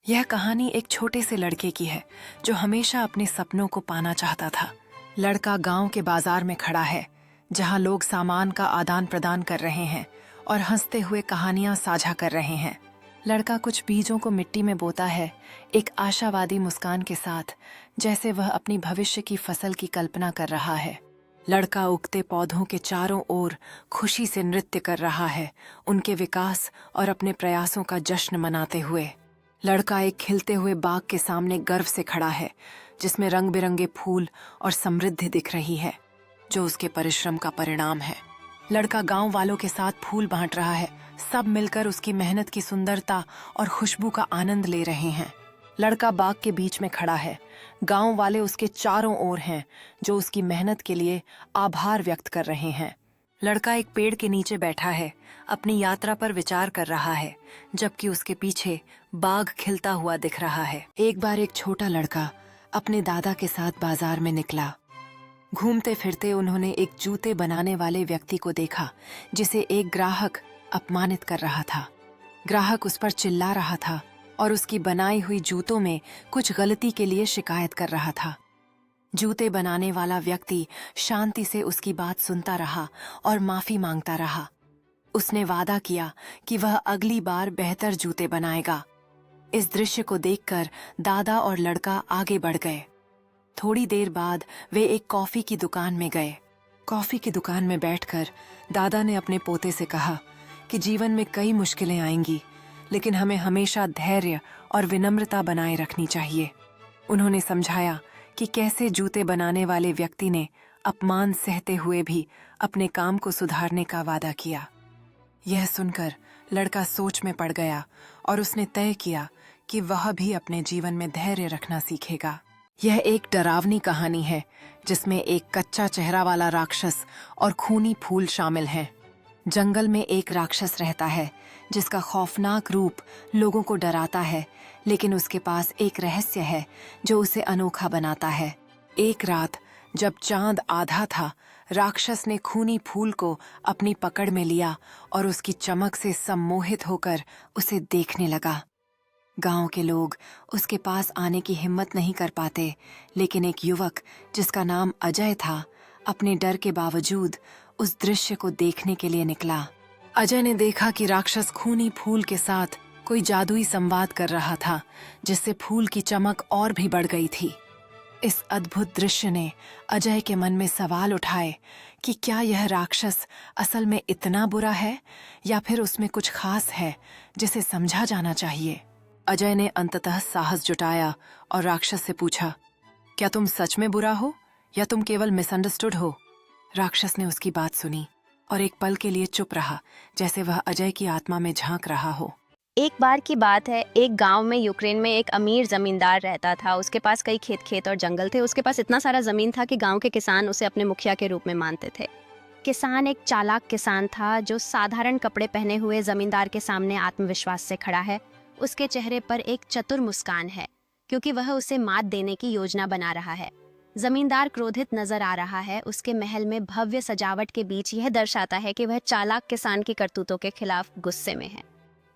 यह कहानी एक छोटे से लड़के की है जो हमेशा अपने सपनों को पाना चाहता था। लड़का गांव के बाजार में खड़ा है जहां लोग सामान का आदान प्रदान कर रहे हैं और हंसते हुए कहानियां साझा कर रहे हैं। लड़का कुछ बीजों को मिट्टी में बोता है, एक आशावादी मुस्कान के साथ, जैसे वह अपनी भविष्य की फसल की कल्पना कर रहा है। लड़का उगते पौधों के चारों ओर खुशी से नृत्य कर रहा है, उनके विकास और अपने प्रयासों का जश्न मनाते हुए। लड़का एक खिलते हुए बाग के सामने गर्व से खड़ा है, जिसमें रंग बिरंगे फूल और समृद्धि दिख रही है, जो उसके परिश्रम का परिणाम है। लड़का गांव वालों के साथ फूल बांट रहा है, सब मिलकर उसकी मेहनत की सुंदरता और खुशबू का आनंद ले रहे हैं। लड़का बाग के बीच में खड़ा है, गांव वाले उसके चारों ओर हैं, जो उसकी मेहनत के लिए आभार व्यक्त कर रहे हैं। लड़का एक पेड़ के नीचे बैठा है, अपनी यात्रा पर विचार कर रहा है, जबकि उसके पीछे बाग खिलता हुआ दिख रहा है। एक बार एक छोटा लड़का अपने दादा के साथ बाजार में निकला। घूमते फिरते उन्होंने एक जूते बनाने वाले व्यक्ति को देखा, जिसे एक ग्राहक अपमानित कर रहा था। ग्राहक उस पर चिल्ला रहा था और उसकी बनाई हुई जूतों में कुछ गलती के लिए शिकायत कर रहा था। जूते बनाने वाला व्यक्ति शांति से उसकी बात सुनता रहा और माफी मांगता रहा। उसने वादा किया कि वह अगली बार बेहतर जूते बनाएगा। इस दृश्य को देखकर दादा और लड़का आगे बढ़ गए। थोड़ी देर बाद वे एक कॉफी की दुकान में गए। कॉफी की दुकान में बैठकर दादा ने अपने पोते से कहा कि जीवन में कई मुश्किलें आएंगी, लेकिन हमें हमेशा धैर्य और विनम्रता बनाए रखनी चाहिए। उन्होंने समझाया कि कैसे जूते बनाने वाले व्यक्ति ने अपमान सहते हुए भी अपने काम को सुधारने का वादा किया। यह सुनकर लड़का सोच में पड़ गया और उसने तय किया कि वह भी अपने जीवन में धैर्य रखना सीखेगा। यह एक डरावनी कहानी है जिसमें एक कच्चा चेहरा वाला राक्षस और खूनी फूल शामिल हैं। जंगल में एक राक्षस रहता है जिसका खौफनाक रूप लोगों को डराता है, लेकिन उसके पास एक रहस्य है जो उसे अनोखा बनाता है। एक रात जब चांद आधा था, राक्षस ने खूनी फूल को अपनी पकड़ में लिया और उसकी चमक से सम्मोहित होकर उसे देखने लगा। गांव के लोग उसके पास आने की हिम्मत नहीं कर पाते, लेकिन एक युवक जिसका नाम अजय था, अपने डर के बावजूद उस दृश्य को देखने के लिए निकला। अजय ने देखा कि राक्षस खूनी फूल के साथ कोई जादुई संवाद कर रहा था, जिससे फूल की चमक और भी बढ़ गई थी। इस अद्भुत दृश्य ने अजय के मन में सवाल उठाए कि क्या यह राक्षस असल में इतना बुरा है या फिर उसमें कुछ खास है जिसे समझा जाना चाहिए। अजय ने अंततः साहस जुटाया और राक्षस से पूछा, क्या तुम सच में बुरा हो या तुम केवल मिसअंडरस्टूड हो? राक्षस ने उसकी बात सुनी और एक पल के लिए चुप रहा, जैसे वह अजय की आत्मा में झांक रहा हो। एक बार की बात है, एक गांव में यूक्रेन में एक अमीर जमींदार रहता था। उसके पास कई खेत और जंगल थे। उसके पास इतना सारा जमीन था कि गांव के किसान उसे अपने मुखिया के रूप में मानते थे। किसान एक चालाक किसान था जो साधारण कपड़े पहने हुए जमींदार के सामने आत्मविश्वास से खड़ा है। उसके चेहरे पर एक चतुर मुस्कान है, क्योंकि वह उसे मात देने की योजना बना रहा है। जमींदार क्रोधित नजर आ रहा है। उसके महल में भव्य सजावट के बीच यह दर्शाता है कि वह चालाक किसान की करतूतों के खिलाफ गुस्से में है।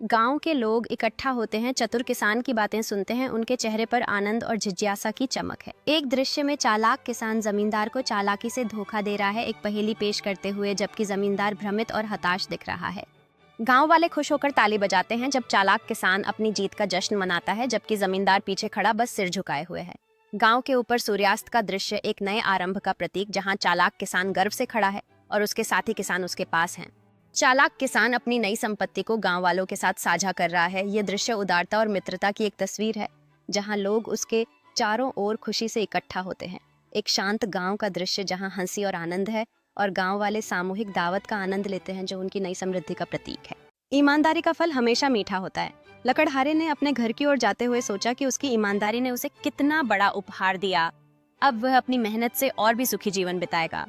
गांव के लोग इकट्ठा होते हैं, चतुर किसान की बातें सुनते हैं। उनके चेहरे पर आनंद और जिज्ञासा की चमक है। एक दृश्य में चालाक किसान जमींदार को चालाकी से धोखा दे रहा है, एक पहेली पेश करते हुए, जबकि जमींदार भ्रमित और हताश दिख रहा है। गांव वाले खुश होकर ताली बजाते हैं जब चालाक किसान अपनी जीत का जश्न मनाता है, जबकि जमींदार पीछे खड़ा बस सिर झुकाए हुए है। गांव के ऊपर सूर्यास्त का दृश्य एक नए आरंभ का प्रतीक, जहां चालाक किसान गर्व से खड़ा है और उसके साथी किसान उसके पास हैं। चालाक किसान अपनी नई संपत्ति को गांव वालों के साथ साझा कर रहा है। ये दृश्य उदारता और मित्रता की एक तस्वीर है, जहां लोग उसके चारों ओर खुशी से इकट्ठा होते हैं। एक शांत गांव का दृश्य जहां हंसी और आनंद है और गांव वाले सामूहिक दावत का आनंद लेते हैं, जो उनकी नई समृद्धि का प्रतीक है। ईमानदारी का फल हमेशा मीठा होता है। लकड़हारे ने अपने घर की ओर जाते हुए सोचा कि उसकी ईमानदारी ने उसे कितना बड़ा उपहार दिया। अब वह अपनी मेहनत से और भी सुखी जीवन बिताएगा।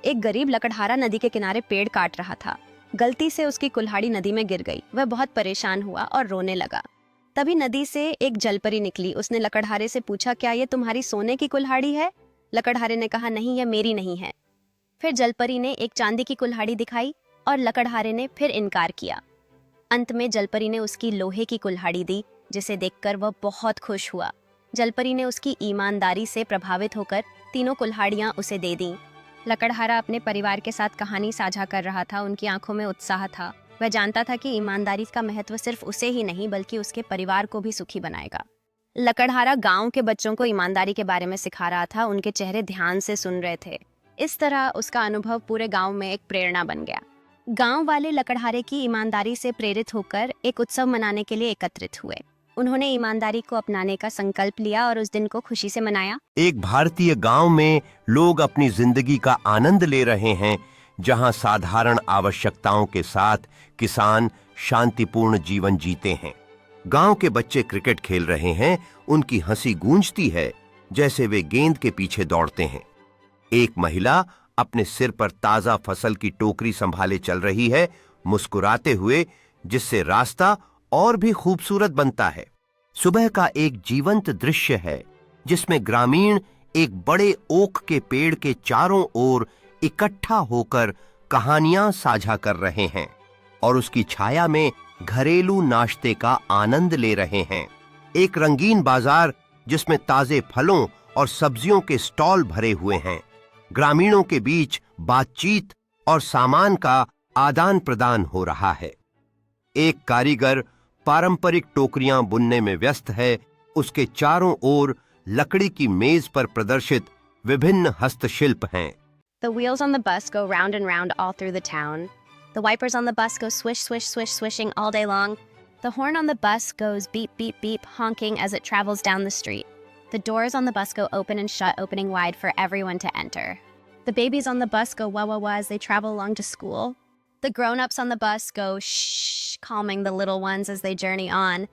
एक गरीब लकड़हारा नदी के किनारे पेड़ काट रहा था। गलती से उसकी कुल्हाड़ी नदी में गिर गई। वह बहुत परेशान हुआ और रोने लगा। तभी नदी से एक जलपरी निकली। उसने लकड़हारे से पूछा, क्या ये तुम्हारी सोने की कुल्हाड़ी है? लकड़हारे ने कहा, नहीं, यह मेरी नहीं है। फिर जलपरी ने एक चांदी की कुल्हाड़ी दिखाई और लकड़हारे ने फिर इनकार किया। अंत में जलपरी ने उसकी लोहे की कुल्हाड़ी दी, जिसे देखकर वह बहुत खुश हुआ। जलपरी ने उसकी ईमानदारी से प्रभावित होकर 3 कुल्हाड़ियां उसे दे दीं। लकड़हारा अपने परिवार के साथ कहानी साझा कर रहा था। उनकी आंखों में उत्साह था। वह जानता था कि ईमानदारी का महत्व सिर्फ उसे ही नहीं बल्कि उसके परिवार को भी सुखी बनाएगा। लकड़हारा गांव के बच्चों को ईमानदारी के बारे में सिखा रहा था। उनके चेहरे ध्यान से सुन रहे थे। इस तरह उसका अनुभव पूरे गांव में एक प्रेरणा बन गया। गांव वाले लकड़हारे की ईमानदारी से प्रेरित होकर एक उत्सव मनाने के लिए एकत्रित हुए। उन्होंने ईमानदारी को अपनाने का संकल्प लिया और उस दिन को खुशी से मनाया। एक भारतीय गांव में लोग अपनी जिंदगी का आनंद ले रहे हैं, जहां साधारण आवश्यकताओं के साथ किसान शांतिपूर्ण जीवन जीते हैं। गांव के बच्चे क्रिकेट खेल रहे हैं। उनकी हंसी गूंजती है जैसे वे गेंद के पीछे दौड़ते हैं। एक महिला अपने सिर पर ताजा फसल की टोकरी संभाले चल रही है, मुस्कुराते हुए, जिससे रास्ता और भी खूबसूरत बनता है। सुबह का एक जीवंत दृश्य है जिसमें ग्रामीण एक बड़े ओक के पेड़ के चारों ओर इकट्ठा होकर कहानियां साझा कर रहे हैं और उसकी छाया में घरेलू नाश्ते का आनंद ले रहे हैं। एक रंगीन बाजार जिसमें ताजे फलों और सब्जियों के स्टॉल भरे हुए हैं। ग्रामीणों के बीच बातचीत और सामान का आदान प्रदान हो रहा है। एक कारीगर पारंपरिक टोकरियां बुनने में व्यस्त है। उसके चारों ओर लकड़ी की मेज पर प्रदर्शित विभिन्न हस्तशिल्प हैं। The wheels on the bus go round and round all through the town. The wipers on the bus go swish, swish, swish, swishing all day long. The horn on the bus goes beep, beep, beep, honking as it travels down the street. The doors on the bus go open and shut, opening wide for everyone to enter. The babies on the bus go wah, wah, wah as they travel along to school. The grown-ups on the bus go shh, calming the little ones as they journey on.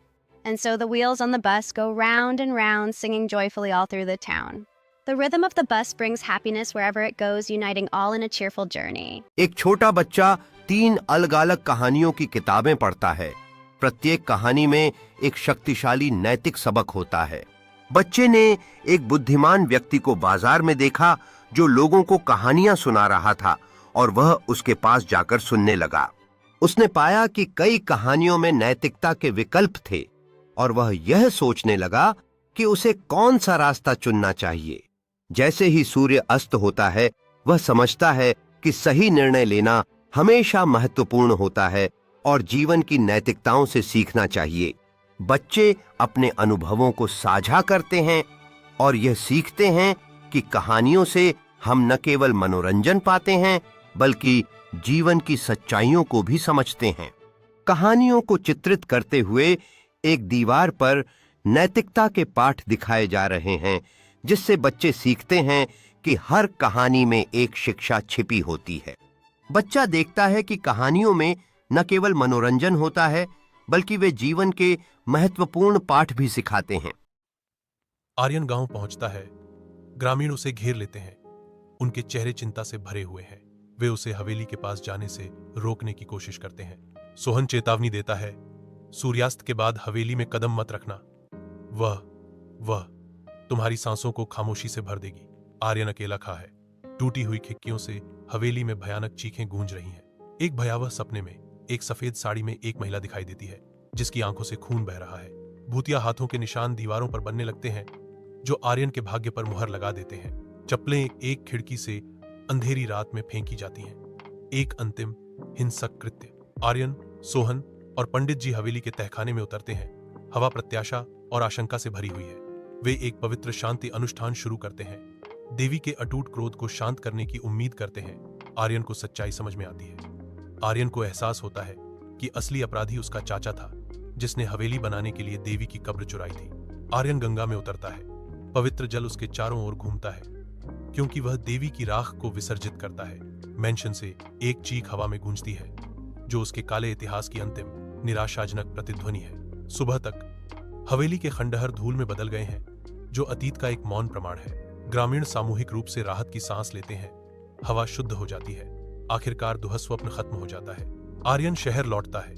And so the wheels on the bus go round and round, singing joyfully all through the town. The rhythm of the bus brings happiness wherever it goes, uniting all in a cheerful journey. एक छोटा बच्चा 3 अलग-अलग कहानियों की किताबें पढ़ता है। प्रत्येक कहानी में एक शक्तिशाली नैतिक सबक होता है। बच्चे ने एक बुद्धिमान व्यक्ति को बाजार में देखा जो लोगों को कहानियां सुना रहा था और वह उसके पास जाकर सुनने लगा। उसने पाया कि कई कहानियों में नैतिकता के विकल्प थे और वह यह सोचने लगा कि उसे कौन सा रास्ता चुनना चाहिए। जैसे ही सूर्य अस्त होता है, वह समझता है कि सही निर्णय लेना हमेशा महत्वपूर्ण होता है और जीवन की नैतिकताओं से सीखना चाहिए। बच्चे अपने अनुभवों को साझा करते हैं और यह सीखते हैं कि कहानियों से हम न केवल मनोरंजन पाते हैं बल्कि जीवन की सच्चाइयों को भी समझते हैं। कहानियों को चित्रित करते हुए एक दीवार पर नैतिकता के पाठ दिखाए जा रहे हैं, जिससे बच्चे सीखते हैं कि हर कहानी में एक शिक्षा छिपी होती है। बच्चा देखता है कि कहानियों में न केवल मनोरंजन होता है बल्कि वे जीवन के महत्वपूर्ण पाठ भी सिखाते हैं। आर्यन गांव पहुंचता है। ग्रामीण उसे घेर लेते हैं। उनके चेहरे चिंता से भरे हुए हैं। वे उसे हवेली के पास जाने से रोकने की कोशिश करते हैं। सोहन चेतावनी देता है, सूर्यास्त के बाद हवेली में कदम मत रखना। वह तुम्हारी सांसों को खामोशी से भर देगी। आर्यन अकेला खा है। टूटी हुई खिड़कियों से हवेली में भयानक चीखें गूंज रही हैं। एक भयावह सपने में एक सफेद साड़ी में एक महिला दिखाई देती है जिसकी आंखों से खून बह रहा है। भूतिया हाथों के निशान दीवारों पर बनने लगते हैं जो आर्यन के भाग्य पर मुहर लगा देते हैं। चप्पलें एक खिड़की से अंधेरी रात में फेंकी जाती हैं। एक अंतिम हिंसक कृत्य। आर्यन, सोहन और पंडित जी हवेली के तहखाने में उतरते हैं। हवा प्रत्याशा और आशंका से भरी हुई है। वे एक पवित्र शांति अनुष्ठान शुरू करते हैं। देवी के अटूट क्रोध को शांत करने की उम्मीद करते हैं। आर्यन को सच्चाई समझ में आती है। आर्यन को एहसास होता है कि असली अपराधी उसका चाचा था जिसने हवेली बनाने के लिए देवी की कब्र चुराई थी। आर्यन गंगा में उतरता है। पवित्र जल उसके चारों ओर घूमता है क्योंकि वह देवी की राख को विसर्जित करता है। मेंशन से एक चीख हवा में गूंजती है जो उसके काले इतिहास की अंतिम निराशाजनक प्रतिध्वनि है। सुबह तक हवेली के खंडहर धूल में बदल गए हैं जो अतीत का एक मौन प्रमाण है। ग्रामीण सामूहिक रूप से राहत की सांस लेते हैं। हवा शुद्ध हो जाती है। आखिरकार दुःस्वप्न खत्म हो जाता है। आर्यन शहर लौटता है।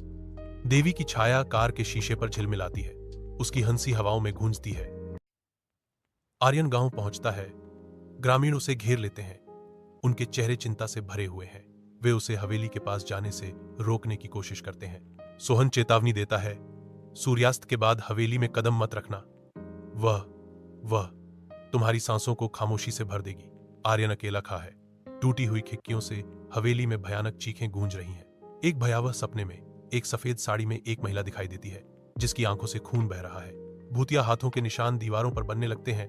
देवी की छाया कार के शीशे पर झिलमिलाती है। उसकी हंसी हवाओं में गूंजती है। आर्यन गांव पहुंचता है। ग्रामीण उसे घेर लेते हैं। उनके चेहरे चिंता से भरे हुए हैं। वे उसे हवेली के पास जाने से रोकने की कोशिश करते हैं। सोहन चेतावनी देता है, सूर्यास्त के बाद हवेली में कदम मत रखना, वह तुम्हारी सांसों को खामोशी से भर देगी। आर्यन अकेला खड़ा है। टूटी हुई खिड़कियों से हवेली में भयानक चीखें गूंज रही हैं। एक भयावह सपने में एक सफेद साड़ी में एक महिला दिखाई देती है जिसकी आंखों से खून बह रहा है। भूतिया हाथों के निशान दीवारों पर बनने लगते हैं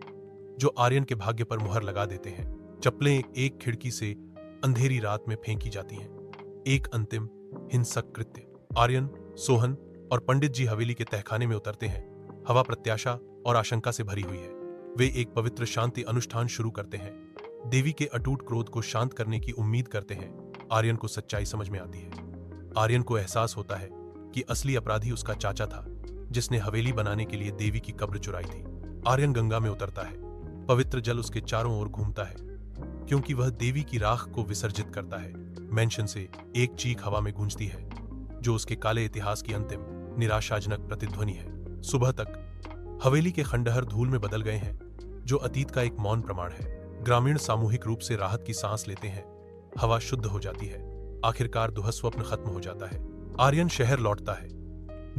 जो आर्यन के भाग्य पर मुहर लगा देते हैं। चप्पलें एक खिड़की से अंधेरी रात में फेंकी जाती हैं। एक अंतिम हिंसक कृत्य। आर्यन, सोहन और पंडित जी हवेली के तहखाने में उतरते हैं। हवा प्रत्याशा और आशंका से भरी हुई है। वे एक पवित्र शांति अनुष्ठान शुरू करते हैं। देवी के अटूट क्रोध को शांत करने की उम्मीद करते हैं। आर्यन को सच्चाई समझ में आती है। आर्यन को एहसास होता है कि असली अपराधी उसका चाचा था जिसने हवेली बनाने के लिए देवी की कब्र चुराई थी। आर्यन गंगा में उतरता है। पवित्र जल उसके चारों ओर घूमता है क्योंकि वह देवी की राख को विसर्जित करता है। मेंशन से एक चीख हवा में गूंजती है जो उसके काले इतिहास की अंतिम निराशाजनक प्रतिध्वनि है। सुबह तक हवेली के खंडहर धूल में बदल गए हैं जो अतीत का एक मौन प्रमाण है। ग्रामीण सामूहिक रूप से राहत की सांस लेते हैं। हवा शुद्ध हो जाती है। आखिरकार दुःस्वप्न खत्म हो जाता है। आर्यन शहर लौटता है।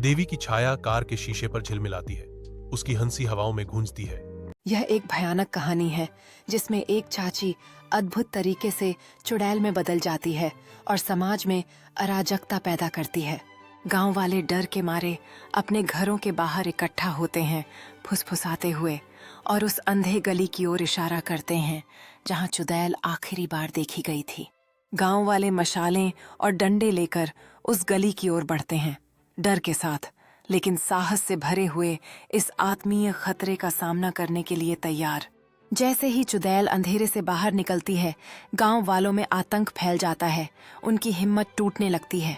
देवी की छाया कार के शीशे पर झिलमिलाती है। उसकी हंसी हवाओं में गूंजती है। यह एक भयानक कहानी है जिसमें एक चाची अद्भुत तरीके से चुड़ैल में बदल जाती है और समाज में अराजकता पैदा करती है। गांव वाले डर के मारे अपने घरों के बाहर इकट्ठा होते हैं, फुसफुसाते हुए, और उस अंधे गली की ओर इशारा करते हैं जहां चुड़ैल आखिरी बार देखी गई थी। गांव वाले मशालें और डंडे लेकर उस गली की ओर बढ़ते हैं, डर के साथ लेकिन साहस से भरे हुए इस आत्मीय खतरे का सामना करने के लिए तैयार। जैसे ही चुड़ैल अंधेरे से बाहर निकलती है, गांव वालों में आतंक फैल जाता है। उनकी हिम्मत टूटने लगती है।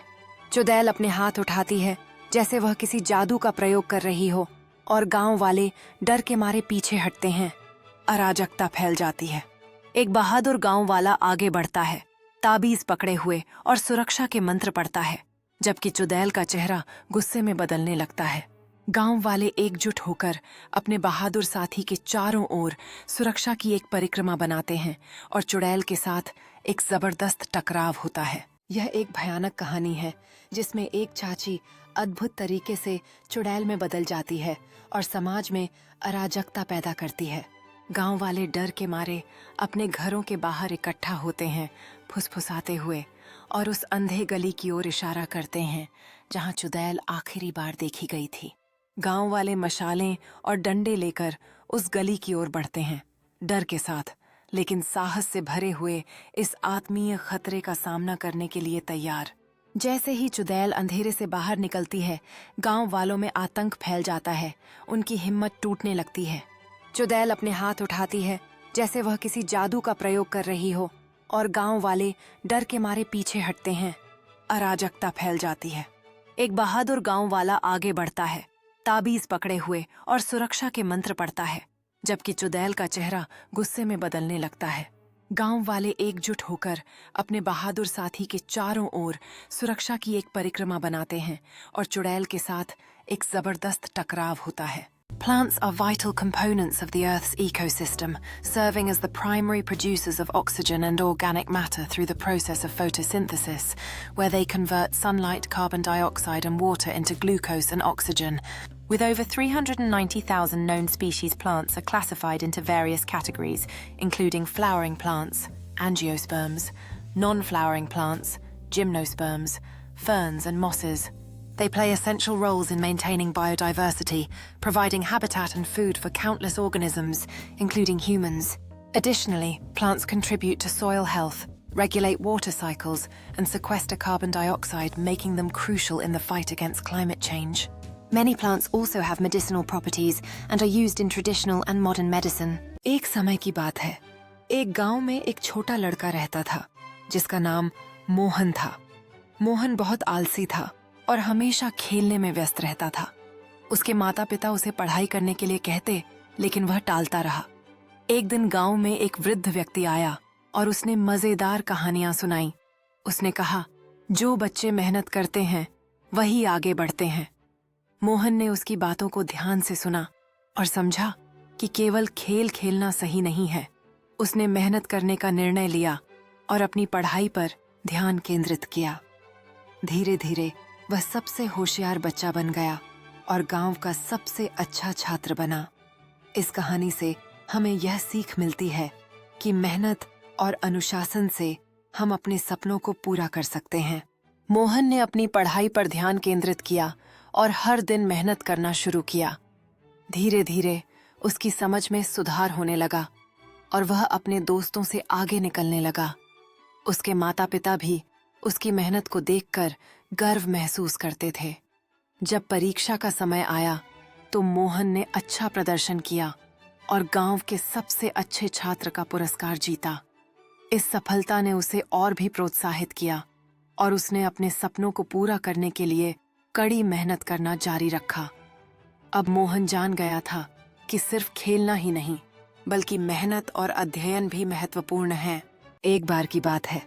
चुड़ैल अपने हाथ उठाती है जैसे वह किसी जादू का प्रयोग कर रही हो, और गांव वाले डर के मारे पीछे हटते हैं। अराजकता फैल जाती है। एक बहादुर गांव वाला आगे बढ़ता है, ताबीज पकड़े हुए, और सुरक्षा के मंत्र पढ़ता है, जबकि चुड़ैल का चेहरा गुस्से में बदलने लगता है। गांव वाले एकजुट होकर अपने बहादुर साथी के चारों ओर सुरक्षा की एक परिक्रमा बनाते हैं और चुड़ैल के साथ एक जबरदस्त टकराव होता है। यह एक भयानक कहानी है जिसमें एक चाची अद्भुत तरीके से चुड़ैल में बदल जाती है और समाज में अराजकता पैदा करती है। गांव वाले डर के मारे अपने घरों के बाहर इकट्ठा होते हैं, फुसफुसाते हुए, और उस अंधे गली की ओर इशारा करते हैं जहां चुड़ैल आखिरी बार देखी गई थी। गांव वाले मशालें और डंडे लेकर उस गली की ओर बढ़ते हैं, डर के साथ लेकिन साहस से भरे हुए इस आत्मीय खतरे का सामना करने के लिए तैयार। जैसे ही चुड़ैल अंधेरे से बाहर निकलती है, गांव वालों में आतंक फैल जाता है। उनकी हिम्मत टूटने लगती है। चुड़ैल अपने हाथ उठाती है जैसे वह किसी जादू का प्रयोग कर रही हो, और गांव वाले डर के मारे पीछे हटते हैं। अराजकता फैल जाती है। एक बहादुर गांव वाला आगे बढ़ता है, ताबीज पकड़े हुए, और सुरक्षा के मंत्र पढ़ता है, जबकि चुड़ैल का चेहरा गुस्से में बदलने लगता है। गांव वाले एकजुट होकर अपने बहादुर साथी के चारों ओर सुरक्षा की एक परिक्रमा बनाते हैं और चुड़ैल के साथ एक जबरदस्त टकराव होता है। Plants are vital components of the Earth's ecosystem, serving as the primary producers of oxygen and organic matter through the process of photosynthesis, where they convert sunlight, carbon dioxide, and water into glucose and oxygen. With over 390,000 known species, plants are classified into various categories, including flowering plants, angiosperms, non-flowering plants, gymnosperms, ferns, and mosses. They play essential roles in maintaining biodiversity, providing habitat and food for countless organisms, including humans. Additionally, plants contribute to soil health, regulate water cycles, and sequester carbon dioxide, making them crucial in the fight against climate change. Many plants also have medicinal properties and are used in traditional and modern medicine. एक समय की बात है। एक गांव में एक छोटा लड़का रहता था जिसका नाम मोहन था। मोहन बहुत आलसी था और हमेशा खेलने में व्यस्त रहता था। उसके माता पिता उसे पढ़ाई करने के लिए कहते, लेकिन वह टालता रहा। एक दिन गांव में एक वृद्ध व्यक्ति आया और उसने मजेदार कहानियां सुनाई। उसने कहा, जो बच्चे मेहनत करते हैं वही आगे बढ़ते हैं। मोहन ने उसकी बातों को ध्यान से सुना और समझा कि केवल खेल खेलना सही नहीं है। उसने मेहनत करने का निर्णय लिया और अपनी पढ़ाई पर ध्यान केंद्रित किया। धीरे धीरे वह सबसे होशियार बच्चा बन गया और गांव का सबसे अच्छा छात्र बना। इस कहानी से हमें यह सीख मिलती है कि मेहनत और अनुशासन से हम अपने सपनों को पूरा कर सकते हैं। मोहन ने अपनी पढ़ाई पर ध्यान केंद्रित किया और हर दिन मेहनत करना शुरू किया। धीरे धीरे उसकी समझ में सुधार होने लगा और वह अपने दोस्तों से आगे निकलने लगा। उसके माता पिता भी उसकी मेहनत को देखकर गर्व महसूस करते थे। जब परीक्षा का समय आया तो मोहन ने अच्छा प्रदर्शन किया और गांव के सबसे अच्छे छात्र का पुरस्कार जीता। इस सफलता ने उसे और भी प्रोत्साहित किया और उसने अपने सपनों को पूरा करने के लिए कड़ी मेहनत करना जारी रखा। अब मोहन जान गया था कि सिर्फ खेलना ही नहीं बल्कि मेहनत और अध्ययन भी महत्वपूर्ण है। एक बार की बात है,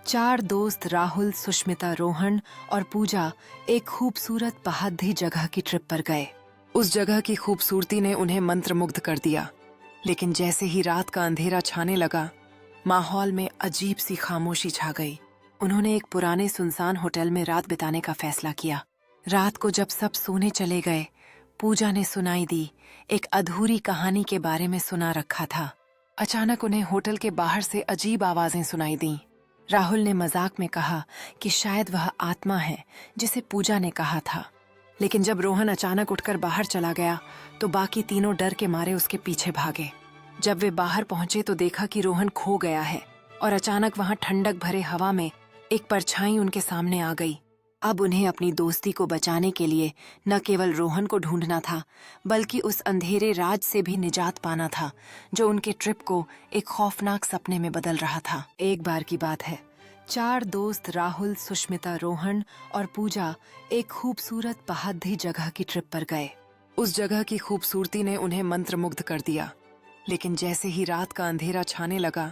4 दोस्त राहुल, सुष्मिता, रोहन और पूजा एक खूबसूरत पहाड़ी जगह की ट्रिप पर गए। उस जगह की खूबसूरती ने उन्हें मंत्रमुग्ध कर दिया, लेकिन जैसे ही रात का अंधेरा छाने लगा, माहौल में अजीब सी खामोशी छा गई। उन्होंने एक पुराने सुनसान होटल में रात बिताने का फैसला किया। रात को जब सब सोने चले गए, पूजा ने सुनाई दी एक अधूरी कहानी के बारे में सुना रखा था। अचानक उन्हें होटल के बाहर से अजीब आवाजें सुनाई दीं। राहुल ने मजाक में कहा कि शायद वह आत्मा है जिसे पूजा ने कहा था, लेकिन जब रोहन अचानक उठकर बाहर चला गया तो बाकी तीनों डर के मारे उसके पीछे भागे। जब वे बाहर पहुंचे तो देखा कि रोहन खो गया है और अचानक वहां ठंडक भरे हवा में एक परछाई उनके सामने आ गई। अब उन्हें अपनी दोस्ती को बचाने के लिए न केवल रोहन को ढूंढना था बल्कि उस अंधेरे राज से भी निजात पाना था जो उनके ट्रिप को एक खौफनाक सपने में बदल रहा था। एक बार की बात है, 4 दोस्त राहुल, सुष्मिता, रोहन और पूजा एक खूबसूरत पहाड़ी जगह की ट्रिप पर गए। उस जगह की खूबसूरती ने उन्हें मंत्रमुग्ध कर दिया, लेकिन जैसे ही रात का अंधेरा छाने लगा,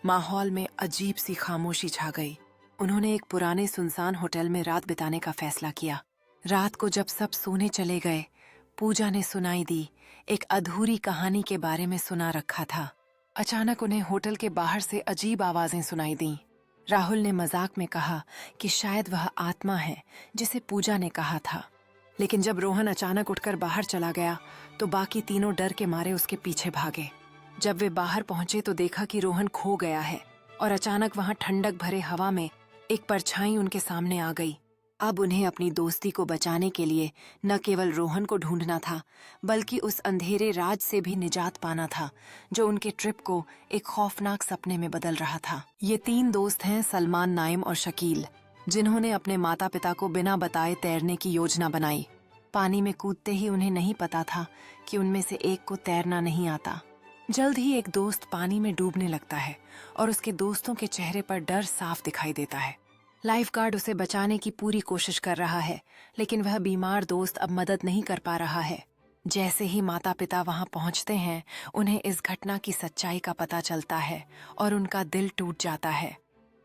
माहौल में अजीब सी खामोशी छा गई। उन्होंने एक पुराने सुनसान होटल में रात बिताने का फैसला किया। रात को जब सब सोने चले गए, पूजा ने सुनाई दी एक अधूरी कहानी के बारे में सुना रखा था। अचानक उन्हें होटल के बाहर से अजीब आवाजें सुनाई दीं। राहुल ने मजाक में कहा कि शायद वह आत्मा है जिसे पूजा ने कहा था, लेकिन जब रोहन अचानक उठकर बाहर चला गया तो बाकी तीनों डर के मारे उसके पीछे भागे। जब वे बाहर पहुंचे तो देखा कि रोहन खो गया है और अचानक वहां ठंडक भरे हवा में एक परछाई उनके सामने आ गई। अब उन्हें अपनी दोस्ती को बचाने के लिए न केवल रोहन को ढूंढना था बल्कि उस अंधेरे राज से भी निजात पाना था जो उनके ट्रिप को एक खौफनाक सपने में बदल रहा था। ये 3 दोस्त हैं, सलमान, नाइम और शकील, जिन्होंने अपने माता पिता को बिना बताए तैरने की योजना बनाई। पानी में कूदते ही उन्हें नहीं पता था कि उनमें से एक को तैरना नहीं आता। जल्द ही एक दोस्त पानी में डूबने लगता है और उसके दोस्तों के चेहरे पर डर साफ दिखाई देता है। लाइफगार्ड उसे बचाने की पूरी कोशिश कर रहा है, लेकिन वह बीमार दोस्त अब मदद नहीं कर पा रहा है। जैसे ही माता पिता वहां पहुंचते हैं, उन्हें इस घटना की सच्चाई का पता चलता है और उनका दिल टूट जाता है।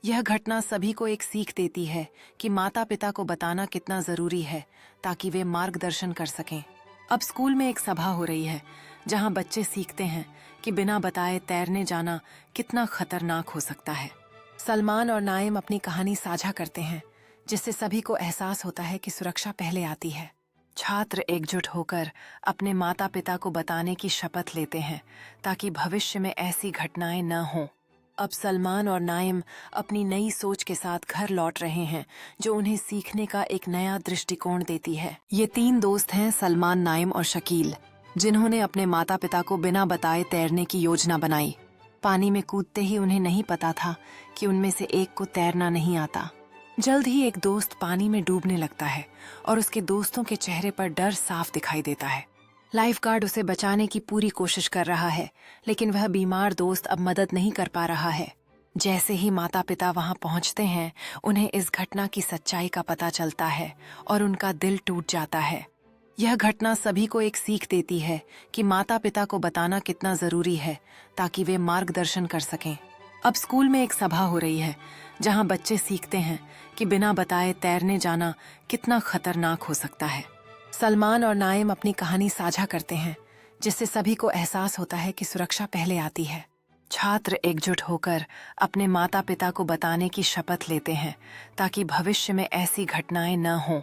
यह घटना सभी को एक सीख देती है कि माता पिता को बताना कितना जरूरी है ताकि वे मार्गदर्शन कर सकें। अब स्कूल में एक सभा हो रही है जहां बच्चे सीखते हैं कि बिना बताए तैरने जाना कितना खतरनाक हो सकता है। सलमान और नाइम अपनी कहानी साझा करते हैं, जिससे सभी को एहसास होता है कि सुरक्षा पहले आती है। छात्र एकजुट होकर अपने माता पिता को बताने की शपथ लेते हैं ताकि भविष्य में ऐसी घटनाएं न हों। अब सलमान और नाइम अपनी नई सोच के साथ घर लौट रहे हैं जो उन्हें सीखने का एक नया दृष्टिकोण देती है। ये 3 दोस्त हैं, सलमान, नाइम और शकील, जिन्होंने अपने माता पिता को बिना बताए तैरने की योजना बनाई। पानी में कूदते ही उन्हें नहीं पता था कि उनमें से एक को तैरना नहीं आता। जल्द ही एक दोस्त पानी में डूबने लगता है और उसके दोस्तों के चेहरे पर डर साफ दिखाई देता है। लाइफगार्ड उसे बचाने की पूरी कोशिश कर रहा है, लेकिन वह बीमार दोस्त अब मदद नहीं कर पा रहा है। जैसे ही माता पिता वहां पहुंचते हैं, उन्हें इस घटना की सच्चाई का पता चलता है और उनका दिल टूट जाता है। यह घटना सभी को एक सीख देती है कि माता पिता को बताना कितना जरूरी है ताकि वे मार्गदर्शन कर सकें। अब स्कूल में एक सभा हो रही है जहां बच्चे सीखते हैं कि बिना बताए तैरने जाना कितना खतरनाक हो सकता है। सलमान और नाइम अपनी कहानी साझा करते हैं, जिससे सभी को एहसास होता है कि सुरक्षा पहले आती है। छात्र एकजुट होकर अपने माता पिता को बताने की शपथ लेते हैं ताकि भविष्य में ऐसी घटनाएं न हों।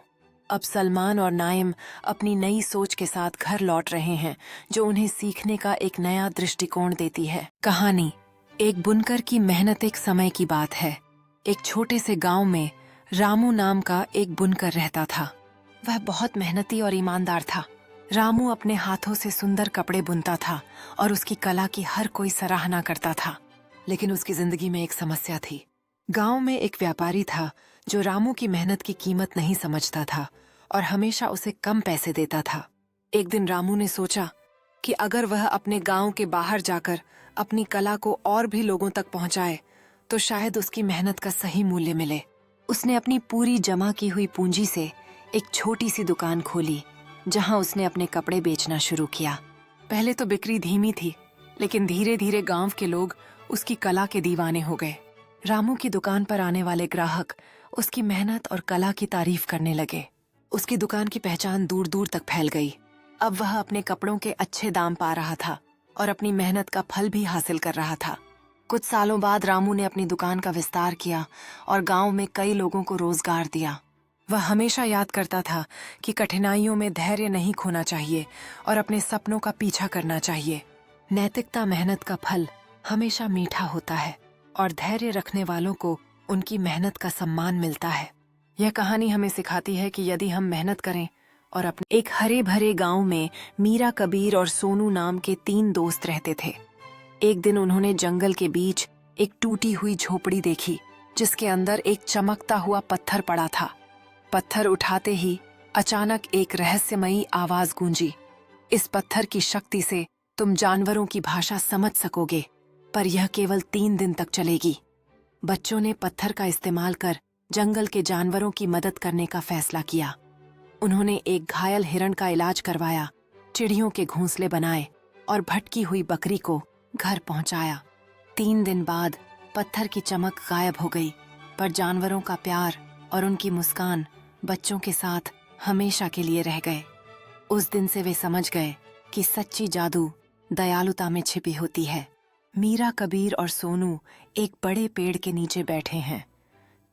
अब सलमान और नाइम अपनी नई सोच के साथ घर लौट रहे हैं, जो उन्हें सीखने का एक नया दृष्टिकोण देती है। कहानी एक बुनकर की मेहनत। एक समय की बात है, एक छोटे से गांव में रामू नाम का एक बुनकर रहता था। वह बहुत मेहनती और ईमानदार था। रामू अपने हाथों से सुंदर कपड़े बुनता था और उसकी कला की हर कोई सराहना करता था। लेकिन उसकी जिंदगी में एक समस्या थी। गांव में एक व्यापारी था जो रामू की मेहनत की कीमत नहीं समझता था और हमेशा उसे कम पैसे देता था। एक दिन रामू ने सोचा कि अगर वह अपने गांव के बाहर जाकर अपनी कला को और भी लोगों तक पहुंचाए तो शायद उसकी मेहनत का सही मूल्य मिले। उसने अपनी पूरी जमा की हुई पूंजी से एक छोटी सी दुकान खोली, जहां उसने अपने कपड़े बेचना शुरू किया। पहले तो बिक्री धीमी थी, लेकिन धीरे धीरे गांव के लोग उसकी कला के दीवाने हो गए। रामू की दुकान पर आने वाले ग्राहक उसकी मेहनत और कला की तारीफ करने लगे। उसकी दुकान की पहचान दूर दूर तक फैल गई। अब वह अपने कपड़ों के अच्छे दाम पा रहा था और अपनी मेहनत का फल भी हासिल कर रहा था। कुछ सालों बाद रामू ने अपनी दुकान का विस्तार किया और गांव में कई लोगों को रोजगार दिया। वह हमेशा याद करता था कि कठिनाइयों में धैर्य नहीं खोना चाहिए और अपने सपनों का पीछा करना चाहिए। नैतिकता मेहनत का फल हमेशा मीठा होता है और धैर्य रखने वालों को उनकी मेहनत का सम्मान मिलता है। यह कहानी हमें सिखाती है कि यदि हम मेहनत करें और अपने एक हरे भरे गांव में मीरा, कबीर और सोनू नाम के 3 दोस्त रहते थे। एक दिन उन्होंने जंगल के बीच एक टूटी हुई झोपड़ी देखी, जिसके अंदर एक चमकता हुआ पत्थर पड़ा था। पत्थर उठाते ही अचानक एक रहस्यमयी आवाज गूंजी। इस पत्थर की शक्ति से तुम जानवरों की भाषा समझ सकोगे, पर यह केवल 3 दिन तक चलेगी। बच्चों ने पत्थर का इस्तेमाल कर जंगल के जानवरों की मदद करने का फैसला किया। उन्होंने एक घायल हिरण का इलाज करवाया, चिड़ियों के घोंसले बनाए और भटकी हुई बकरी को घर पहुंचाया। 3 दिन बाद पत्थर की चमक गायब हो गई, पर जानवरों का प्यार और उनकी मुस्कान बच्चों के साथ हमेशा के लिए रह गए। उस दिन से वे समझ गए कि सच्ची जादू दयालुता में छिपी होती है। मीरा, कबीर और सोनू एक बड़े पेड़ के नीचे बैठे हैं।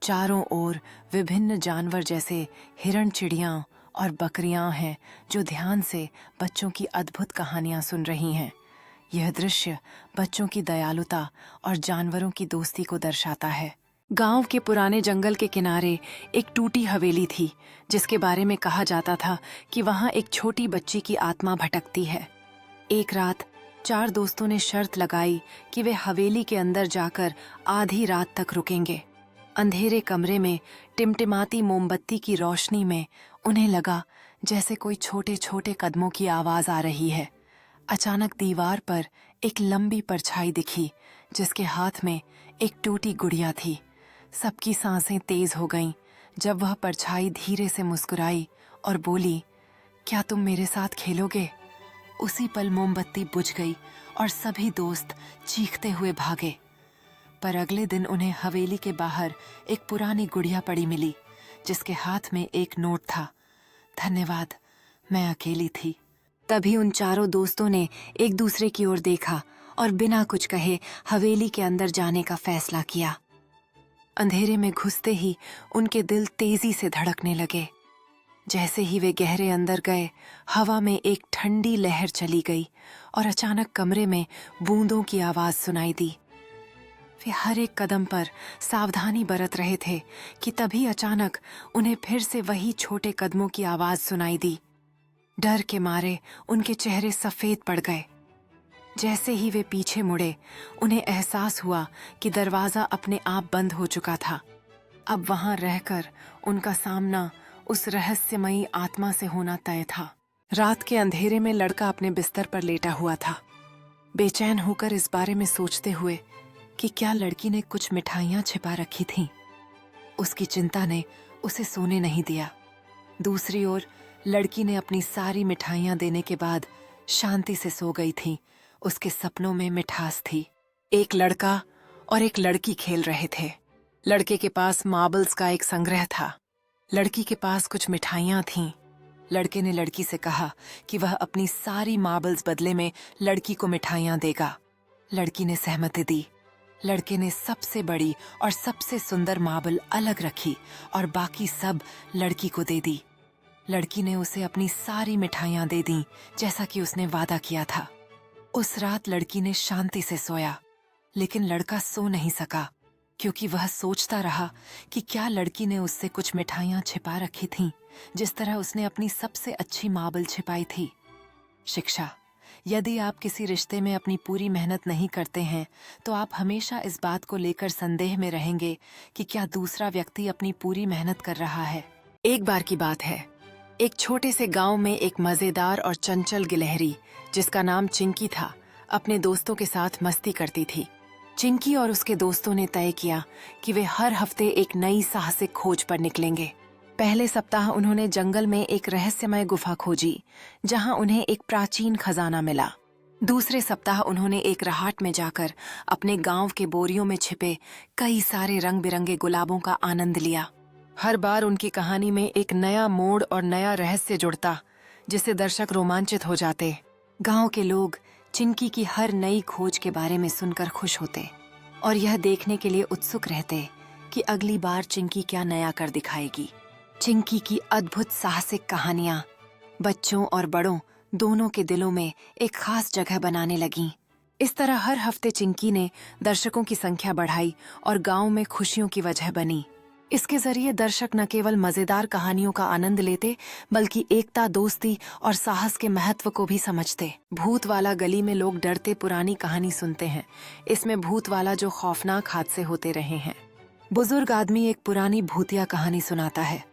चारों ओर विभिन्न जानवर जैसे हिरण, चिड़ियां और बकरियां हैं जो ध्यान से बच्चों की अद्भुत कहानियां सुन रही हैं। यह दृश्य बच्चों की दयालुता और जानवरों की दोस्ती को दर्शाता है। गांव के पुराने जंगल के किनारे एक टूटी हवेली थी, जिसके बारे में कहा जाता था कि वहां एक छोटी बच्ची की आत्मा भटकती है। एक रात 4 दोस्तों ने शर्त लगाई कि वे हवेली के अंदर जाकर आधी रात तक रुकेंगे। अंधेरे कमरे में टिमटिमाती मोमबत्ती की रोशनी में उन्हें लगा जैसे कोई छोटे छोटे कदमों की आवाज आ रही है। अचानक दीवार पर एक लंबी परछाई दिखी, जिसके हाथ में एक टूटी गुड़िया थी। सबकी सांसें तेज हो गईं जब वह परछाई धीरे से मुस्कुराई और बोली, क्या तुम मेरे साथ खेलोगे? उसी पल मोमबत्ती बुझ गई और सभी दोस्त चीखते हुए भागे। पर अगले दिन उन्हें हवेली के बाहर एक पुरानी गुड़िया पड़ी मिली, जिसके हाथ में एक नोट था। धन्यवाद, मैं अकेली थी। तभी उन चारों दोस्तों ने एक दूसरे की ओर देखा और बिना कुछ कहे हवेली के अंदर जाने का फैसला किया। अंधेरे में घुसते ही उनके दिल तेजी से धड़कने लगे। जैसे ही वे गहरे अंदर गए, हवा में एक ठंडी लहर चली गई और अचानक कमरे में बूंदों की आवाज सुनाई दी। वे हर एक कदम पर सावधानी बरत रहे थे कि तभी अचानक उन्हें फिर से वही छोटे कदमों की आवाज सुनाई दी। डर के मारे उनके चेहरे सफेद पड़ गए। जैसे ही वे पीछे मुड़े, उन्हें एहसास हुआ कि दरवाजा अपने आप बंद हो चुका था। अब वहां रहकर उनका सामना उस रहस्यमयी आत्मा से होना तय था। रात के अंधेरे में लड़का अपने बिस्तर पर लेटा हुआ था, बेचैन होकर इस बारे में सोचते हुए कि क्या लड़की ने कुछ मिठाइयां छिपा रखी थीं। उसकी चिंता ने उसे सोने नहीं दिया। दूसरी ओर लड़की ने अपनी सारी मिठाइयां देने के बाद शांति से सो गई थी। उसके सपनों में मिठास थी। एक लड़का और एक लड़की खेल रहे थे। लड़के के पास मार्बल्स का एक संग्रह था, लड़की के पास कुछ मिठाइयां थीं। लड़के ने लड़की से कहा कि वह अपनी सारी मार्बल्स बदले में लड़की को मिठाइयां देगा। लड़की ने सहमति दी। लड़के ने सबसे बड़ी और सबसे सुंदर मार्बल अलग रखी और बाकी सब लड़की को दे दी। लड़की ने उसे अपनी सारी मिठाइयां दे दी, जैसा कि उसने वादा किया था। उस रात लड़की ने शांति से सोया, लेकिन लड़का सो नहीं सका, क्योंकि वह सोचता रहा कि क्या लड़की ने उससे कुछ मिठाइयां छिपा रखी थीं, जिस तरह उसने अपनी सबसे अच्छी मार्बल छिपाई थी। शिक्षा: यदि आप किसी रिश्ते में अपनी पूरी मेहनत नहीं करते हैं, तो आप हमेशा इस बात को लेकर संदेह में रहेंगे कि क्या दूसरा व्यक्ति अपनी पूरी मेहनत कर रहा है। एक बार की बात है, एक छोटे से गांव में एक मजेदार और चंचल गिलहरी, जिसका नाम चिंकी था, अपने दोस्तों के साथ मस्ती करती थी। चिंकी और उसके दोस्तों ने तय किया कि वे हर हफ्ते एक नई साहसिक खोज पर निकलेंगे। पहले सप्ताह उन्होंने जंगल में एक रहस्यमय गुफा खोजी, जहां उन्हें एक प्राचीन खजाना मिला। दूसरे सप्ताह उन्होंने एक रहाट में जाकर अपने गांव के बोरियों में छिपे कई सारे रंग बिरंगे गुलाबों का आनंद लिया। हर बार उनकी कहानी में एक नया मोड़ और नया रहस्य जुड़ता, जिससे दर्शक रोमांचित हो जाते। गांव के लोग चिंकी की हर नई खोज के बारे में सुनकर खुश होते और यह देखने के लिए उत्सुक रहते कि अगली बार चिंकी क्या नया कर दिखाएगी। चिंकी की अद्भुत साहसिक कहानियां बच्चों और बड़ों दोनों के दिलों में एक खास जगह बनाने लगीं। इस तरह हर हफ्ते चिंकी ने दर्शकों की संख्या बढ़ाई और गांव में खुशियों की वजह बनी। इसके जरिए दर्शक न केवल मजेदार कहानियों का आनंद लेते, बल्कि एकता, दोस्ती और साहस के महत्व को भी समझते। भूत वाला गली में लोग डरते पुरानी कहानी सुनते हैं। इसमें भूत वाला जो खौफनाक हादसे होते रहे हैं। बुजुर्ग आदमी एक पुरानी भूतिया कहानी सुनाता है,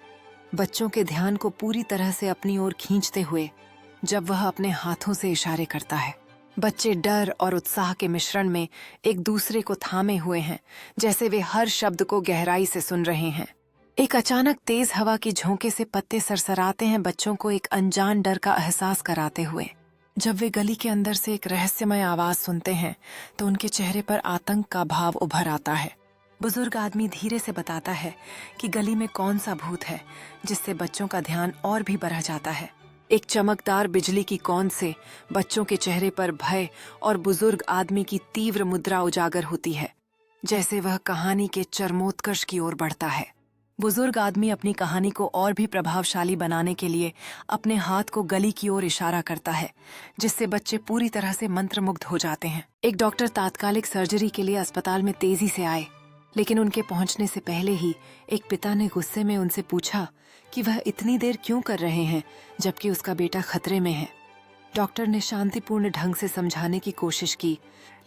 बच्चों के ध्यान को पूरी तरह से अपनी ओर खींचते हुए, जब वह अपने हाथों से इशारे करता है। बच्चे डर और उत्साह के मिश्रण में एक दूसरे को थामे हुए हैं, जैसे वे हर शब्द को गहराई से सुन रहे हैं। एक अचानक तेज हवा की झोंके से पत्ते सरसराते हैं, बच्चों को एक अनजान डर का एहसास कराते हुए। जब वे गली के अंदर से एक रहस्यमय आवाज सुनते हैं, तो उनके चेहरे पर आतंक का भाव उभर आता है। बुजुर्ग आदमी धीरे से बताता है कि गली में कौन सा भूत है, जिससे बच्चों का ध्यान और भी बढ़ जाता है। एक चमकदार बिजली की कौन से बच्चों के चेहरे पर भय और बुजुर्ग आदमी की तीव्र मुद्रा उजागर होती है, जैसे वह कहानी के चरमोत्कर्ष की ओर बढ़ता है। बुजुर्ग आदमी अपनी कहानी को और भी प्रभावशाली बनाने के लिए अपने हाथ को गली की ओर इशारा करता है, जिससे बच्चे पूरी तरह से मंत्रमुग्ध हो जाते हैं। एक डॉक्टर तात्कालिक सर्जरी के लिए अस्पताल में तेजी से आए, लेकिन उनके पहुंचने से पहले ही एक पिता ने गुस्से में उनसे पूछा कि वह इतनी देर क्यों कर रहे हैं, जबकि उसका बेटा खतरे में है। डॉक्टर ने शांतिपूर्ण ढंग से समझाने की कोशिश की,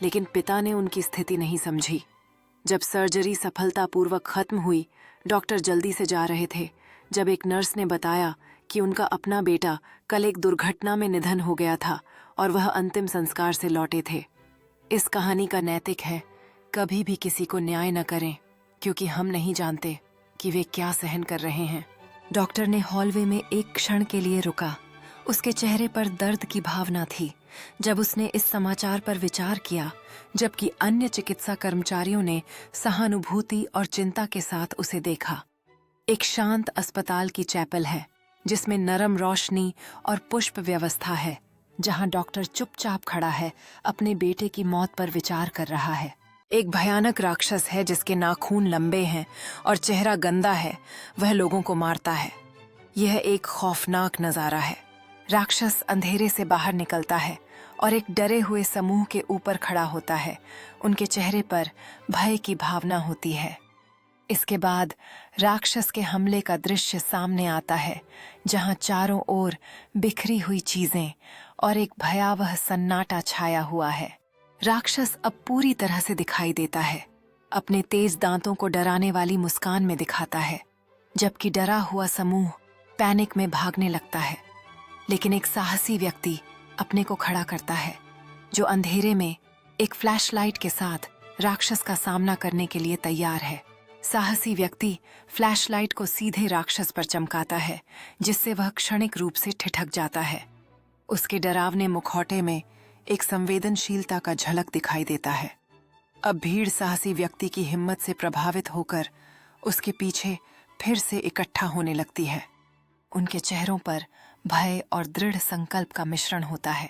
लेकिन पिता ने उनकी स्थिति नहीं समझी। जब सर्जरी सफलतापूर्वक खत्म हुई, डॉक्टर जल्दी से जा रहे थे, जब एक नर्स ने बताया कि उनका अपना बेटा कल एक दुर्घटना में निधन हो गया था और वह अंतिम संस्कार से लौटे थे। इस कहानी का नैतिक है, कभी भी किसी को न्याय न करें, क्योंकि हम नहीं जानते कि वे क्या सहन कर रहे हैं। डॉक्टर ने हॉलवे में एक क्षण के लिए रुका। उसके चेहरे पर दर्द की भावना थी जब उसने इस समाचार पर विचार किया, जबकि अन्य चिकित्सा कर्मचारियों ने सहानुभूति और चिंता के साथ उसे देखा। एक शांत अस्पताल की चैपल है, जिसमें नरम रोशनी और पुष्प व्यवस्था है, जहां डॉक्टर चुपचाप खड़ा है, अपने बेटे की मौत पर विचार कर रहा है। एक भयानक राक्षस है जिसके नाखून लंबे हैं और चेहरा गंदा है, वह लोगों को मारता है। यह एक खौफनाक नजारा है। राक्षस अंधेरे से बाहर निकलता है और एक डरे हुए समूह के ऊपर खड़ा होता है। उनके चेहरे पर भय की भावना होती है। इसके बाद राक्षस के हमले का दृश्य सामने आता है, जहां चारों ओर बिखरी हुई चीजें और एक भयावह सन्नाटा छाया हुआ है। राक्षस अब पूरी तरह से दिखाई देता है, अपने तेज दांतों को डराने वाली मुस्कान में दिखाता है, जबकि डरा हुआ समूह पैनिक में भागने लगता है। लेकिन एक साहसी व्यक्ति अपने को खड़ा करता है, जो अंधेरे में एक फ्लैशलाइट के साथ राक्षस का सामना करने के लिए तैयार है। साहसी व्यक्ति फ्लैशलाइट को सीधे राक्षस पर चमकाता है, जिससे वह क्षणिक रूप से ठिठक जाता है। उसके डरावने मुखौटे में एक संवेदनशीलता का झलक दिखाई देता है। अब भीड़ साहसी व्यक्ति की हिम्मत से प्रभावित होकर उसके पीछे फिर से इकट्ठा होने लगती है। उनके चेहरों पर भय और दृढ़ संकल्प का मिश्रण होता है।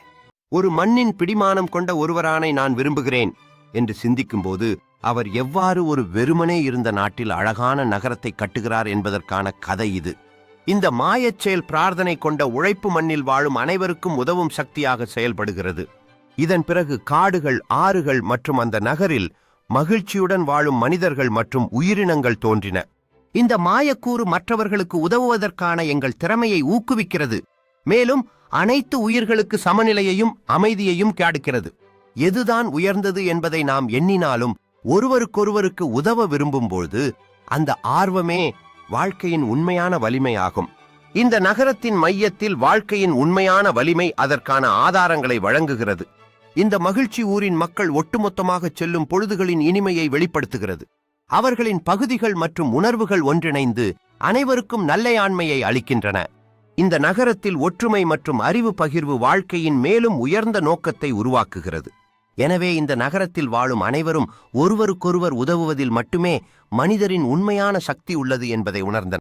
ஒரு மண்ணின் பிடிமானம் கொண்ட ஒருவரானை நான் விரும்புகிறேன் என்று சிந்திக்கும்போது அவர் எவ்வாறு ஒரு வெறுமனே இருந்த நாட்டில் அழகான நகரத்தை கட்டுகிறார் என்பதற்கான கதை இது. இந்த மாயச் செயல் பிரார்த்தனை கொண்ட உழைப்பு மண்ணில் வாழும் அனைவருக்கும் உதவும் சக்தியாக செயல்படுகிறது. இதன் பிறகு காடுகள், ஆறுகள் மற்றும் அந்த நகரில் மகிழ்ச்சியுடன் வாழும் மனிதர்கள் மற்றும் உயிரினங்கள் தோன்றின. இந்த மாயக்கூறு மற்றவர்களுக்கு உதவுவதற்கான எங்கள் திறமையை ஊக்குவிக்கிறது, மேலும் அனைத்து உயிர்களுக்கு சமநிலையையும் அமைதியையும் காடுகிறது. எதுதான் உயர்ந்தது என்பதை நாம் எண்ணினாலும் ஒருவருக்கொருவருக்கு உதவ விரும்பும்போது அந்த ஆர்வமே வாழ்க்கையின் உண்மையான வலிமையாகும். இந்த நகரத்தின் மையத்தில் வாழ்க்கையின் உண்மையான வலிமை அதற்கான ஆதாரங்களை வழங்குகிறது. இந்த மகிழ்ச்சி ஊரின் மக்கள் ஒட்டுமொத்தமாக செல்லும் பொழுதுகளின் இனிமையை வெளிப்படுத்துகிறது. அவர்களின் பகுதிகள் மற்றும் உணர்வுகள் ஒன்றிணைந்து அனைவருக்கும் நல்லையாண்மையை அளிக்கின்றன. இந்த நகரத்தில் ஒற்றுமை மற்றும் அறிவு பகிர்வு வாழ்க்கையின் மேலும் உயர்ந்த நோக்கத்தை உருவாக்குகிறது. எனவே இந்த நகரத்தில் வாழும் அனைவரும் ஒருவருக்கொருவர் உதவுவதில் மட்டுமே மனிதரின் உண்மையான சக்தி உள்ளது என்பதை உணர்ந்தனர்.